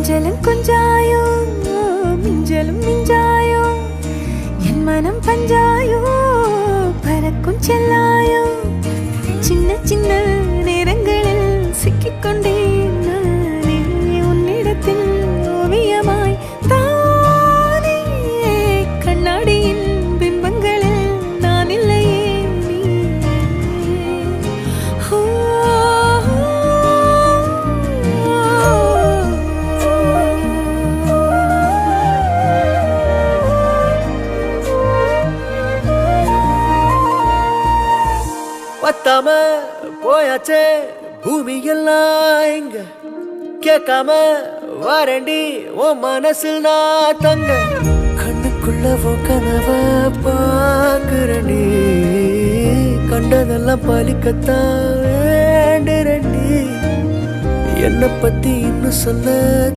கொஞ்சலும் கொஞ்சாயோ மிஞ்சலும் மிஞ்சாயோ என் மனம் பஞ்சாயோ பறக்கும் செல்லாயோ சின்ன சின்ன நேரங்களில் சிக்கிக்கொண்டேன் நானே உன்னிடத்தில் ஓவியமாய் தானே கண்ணாடியின் பிம்பங்களில் நான் இல்லையே நீ பத்தாம போயாச்சே பூமி எல்லாம் இங்க கேட்காம வாரண்டி உன் மனசில் நான் தங்க கண்ணுக்குள்ள கனவ பாக்குறண்டி கண்டதெல்லாம் பலிக்கத்தான் வேண்டுறண்டி என்னை பத்தி இன்னும் சொல்ல